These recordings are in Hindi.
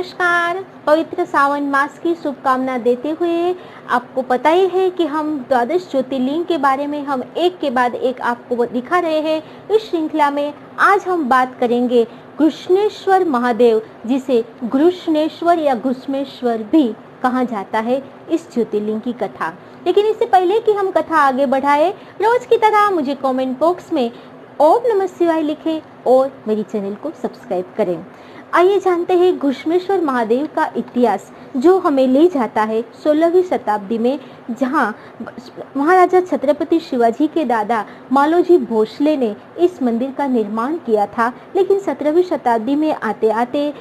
नमस्कार। पवित्र सावन मास की शुभकामना देते हुए आपको पता ही है कि हम द्वादश ज्योतिर्लिंग के बारे में हम एक के बाद एक आपको दिखा रहे हैं। इस श्रृंखला में आज हम बात करेंगे घृष्णेश्वर महादेव, जिसे घृष्णेश्वर या घुष्मेश्वर भी कहा जाता है, इस ज्योतिर्लिंग की कथा। लेकिन इससे पहले कि हम कथा आगे बढ़ाए, रोज की तरह मुझे कमेंट बॉक्स में ओम नमः शिवाय लिखें और मेरी चैनल को सब्सक्राइब करें। आइए जानते हैं घृष्णेश्वर महादेव का इतिहास, जो हमें ले जाता है 16वीं शताब्दी में, जहां महाराजा छत्रपति शिवाजी के दादा मालोजी भोसले ने इस मंदिर का निर्माण किया था। लेकिन 17वीं शताब्दी में आते आते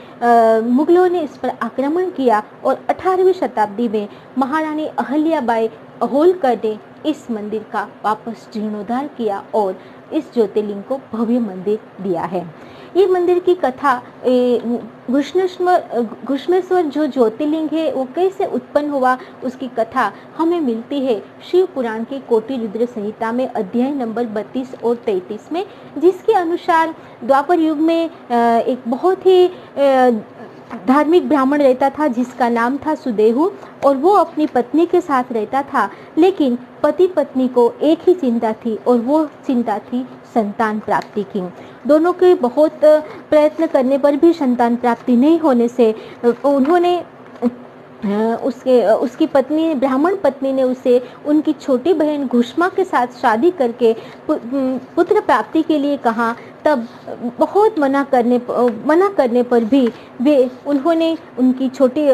मुगलों ने इस पर आक्रमण किया और 18वीं शताब्दी में महारानी अहल्याबाई होलकर ने इस मंदिर का वापस जीर्णोद्धार किया और इस ज्योतिर्लिंग को भव्य मंदिर दिया है। ये मंदिर की कथा घृष्णेश्वर जो ज्योतिर्लिंग है वो कैसे उत्पन्न हुआ, उसकी कथा हमें मिलती है शिव पुराण के कोटि रुद्र संहिता में अध्याय नंबर 32 और 33 में, जिसके अनुसार द्वापर युग में एक बहुत ही धार्मिक ब्राह्मण रहता था जिसका नाम था सुदेहु, और वो अपनी पत्नी के साथ रहता था। लेकिन पति पत्नी को एक ही चिंता थी और वो चिंता थी संतान प्राप्ति की। दोनों के बहुत प्रयत्न करने पर भी संतान प्राप्ति नहीं होने से उन्होंने उसकी पत्नी, ब्राह्मण पत्नी ने उसे उनकी छोटी बहन घुष्मा के साथ शादी करके पुत्र प्राप्ति के लिए कहा। तब बहुत मना करने पर भी उन्होंने उनकी छोटी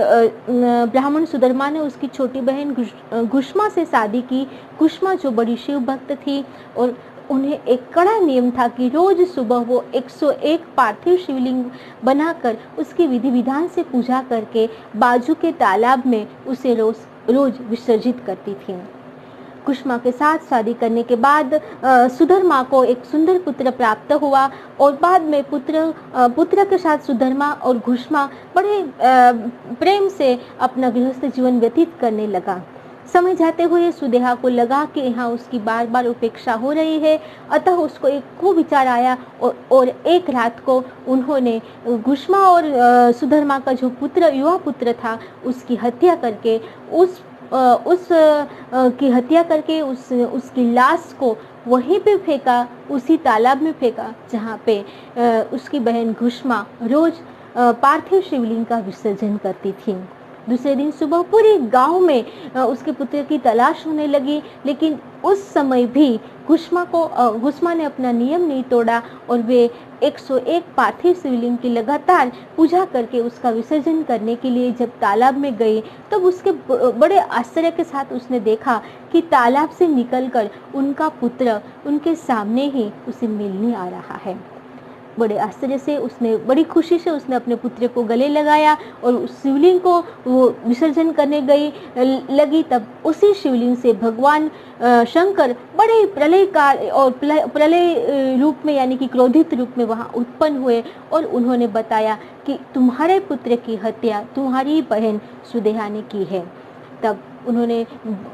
ब्राह्मण सुधर्मा ने उसकी छोटी बहन घुष्मा से शादी की। घुष्मा जो बड़ी शिव भक्त थी और उन्हें एक कड़ा नियम था कि रोज सुबह वो 101 पार्थिव शिवलिंग बनाकर उसकी विधि विधान से पूजा करके बाजू के तालाब में उसे रोज विसर्जित करती थी। घुष्मा के साथ शादी करने के बाद सुधर्मा को एक सुंदर पुत्र प्राप्त हुआ और बाद में पुत्र के साथ सुधर्मा और घुष्मा बड़े प्रेम से अपना गृहस्थ जीवन व्यतीत करने लगा। समय जाते हुए सुदेहा को लगा कि यहाँ उसकी बार बार उपेक्षा हो रही है, अतः उसको एक कुविचार आया और एक रात को उन्होंने घुष्मा और सुधर्मा का जो युवा पुत्र था उसकी हत्या करके उसकी लाश को वहीं पे फेंका, उसी तालाब में फेंका जहाँ पे उसकी बहन घुष्मा रोज पार्थिव शिवलिंग का विसर्जन करती थी। दूसरे दिन सुबह पूरे गांव में उसके पुत्र की तलाश होने लगी, लेकिन उस समय भी घुष्मा ने अपना नियम नहीं तोड़ा और वे 101 पार्थिव शिवलिंग की लगातार पूजा करके उसका विसर्जन करने के लिए जब तालाब में गई, तब उसके बड़े आश्चर्य के साथ उसने देखा कि तालाब से निकलकर उनका पुत्र उनके सामने ही उसे मिलने आ रहा है। बड़े आश्चर्य से बड़ी खुशी से उसने अपने पुत्र को गले लगाया और उस शिवलिंग को वो विसर्जन करने लगी। तब उसी शिवलिंग से भगवान शंकर बड़े प्रलय रूप में, यानी कि क्रोधित रूप में वहाँ उत्पन्न हुए और उन्होंने बताया कि तुम्हारे पुत्र की हत्या तुम्हारी बहन सुदेहा ने की है। तब उन्होंने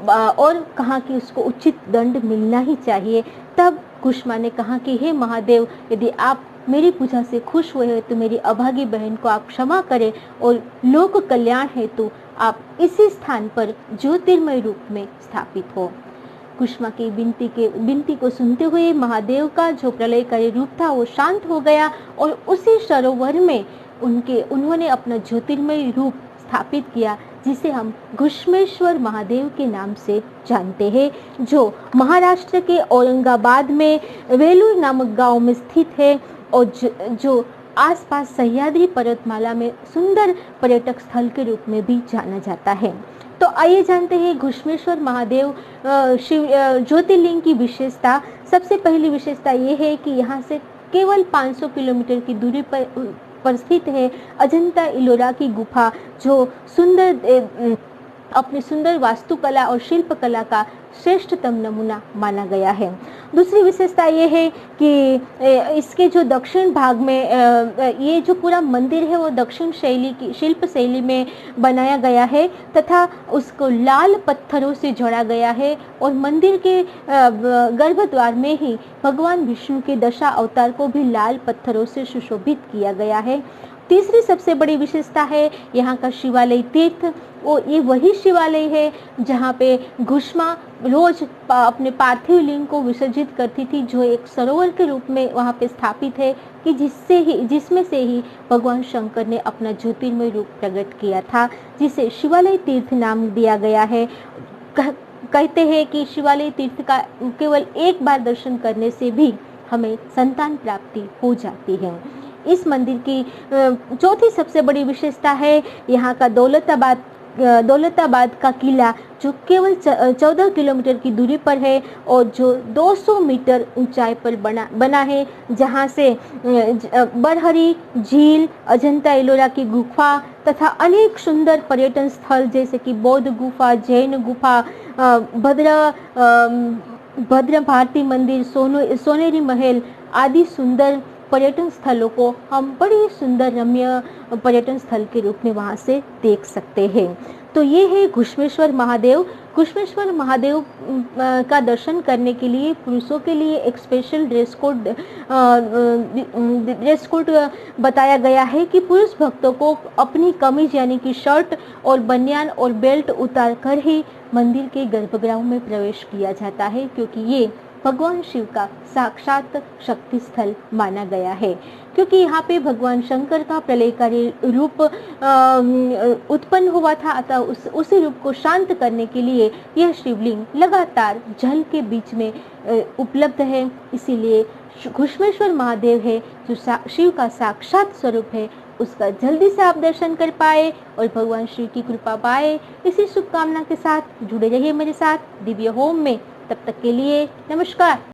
और कहा कि उसको उचित दंड मिलना ही चाहिए। तब घुष्मा ने कहा कि हे महादेव, यदि आप मेरी पूजा से खुश हुए हैं तो मेरी अभागी बहन को आप क्षमा करें और लोक कल्याण हेतु आप इसी स्थान पर ज्योतिर्मय रूप में स्थापित हो। घुष्मा की विनती को सुनते हुए महादेव का जो प्रलयकारी रूप था वो शांत हो गया और उसी सरोवर में उन्होंने अपना ज्योतिर्मय रूप स्थापित किया, जिसे हम घृष्णेश्वर महादेव के नाम से जानते हैं, जो महाराष्ट्र के औरंगाबाद में वेलूर नामक गांव में स्थित है और जो आसपास सह्याद्री पर्वतमाला में सुंदर पर्यटक स्थल के रूप में भी जाना जाता है। तो आइए जानते हैं घृष्णेश्वर महादेव शिव ज्योतिर्लिंग की विशेषता। सबसे पहली विशेषता ये है कि यहाँ से केवल 500 किलोमीटर की दूरी पर स्थित है अजंता इलोरा की गुफा, जो अपनी सुंदर वास्तुकला और शिल्पकला का श्रेष्ठतम नमूना माना गया है। दूसरी विशेषता ये है कि इसके जो दक्षिण भाग में ये जो पूरा मंदिर है वो दक्षिण शैली की शिल्प शैली में बनाया गया है तथा उसको लाल पत्थरों से जोड़ा गया है और मंदिर के गर्भद्वार में ही भगवान विष्णु के दशा अवतार को भी लाल पत्थरों से सुशोभित किया गया है। तीसरी सबसे बड़ी विशेषता है यहाँ का शिवालय तीर्थ। ये वही शिवालय है जहाँ पे घुष्मा रोज अपने पार्थिव लिंग को विसर्जित करती थी, जो एक सरोवर के रूप में वहाँ पे स्थापित है कि जिसमें से ही भगवान शंकर ने अपना ज्योतिर्मय रूप प्रकट किया था, जिसे शिवालय तीर्थ नाम दिया गया है। कहते हैं कि शिवालय तीर्थ का केवल एक बार दर्शन करने से भी हमें संतान प्राप्ति हो जाती है। इस मंदिर की चौथी सबसे बड़ी विशेषता है यहाँ का दौलताबाद का किला, जो केवल 14 किलोमीटर की दूरी पर है और जो 200 मीटर ऊंचाई पर बना है, जहाँ से बरहरी झील, अजंता एलोरा की गुफा तथा अनेक सुंदर पर्यटन स्थल जैसे कि बौद्ध गुफा, जैन गुफा, भद्र भारती मंदिर, सोनेरी महल आदि सुंदर पर्यटन स्थलों को हम बड़ी सुंदर रम्य पर्यटन स्थल के रूप में वहाँ से देख सकते हैं। तो ये है घुश्मेश्वर महादेव। घुश्मेश्वर महादेव का दर्शन करने के लिए पुरुषों के लिए एक स्पेशल ड्रेस कोड बताया गया है कि पुरुष भक्तों को अपनी कमीज यानी कि शर्ट और बनियान और बेल्ट उतार कर ही मंदिर के गर्भगृह में प्रवेश किया जाता है, क्योंकि ये भगवान शिव का साक्षात शक्ति स्थल माना गया है। क्योंकि यहाँ पे भगवान शंकर का प्रलयकारी रूप उत्पन्न हुआ था, अतः उसी रूप को शांत करने के लिए यह शिवलिंग लगातार जल के बीच में उपलब्ध है। इसीलिए घुश्मेश्वर महादेव है जो शिव का साक्षात स्वरूप है, उसका जल्दी से आप दर्शन कर पाए और भगवान शिव की कृपा पाए। इसी शुभकामना के साथ जुड़े रहिए मेरे साथ दिव्य होम में। तब तक के लिए नमस्कार।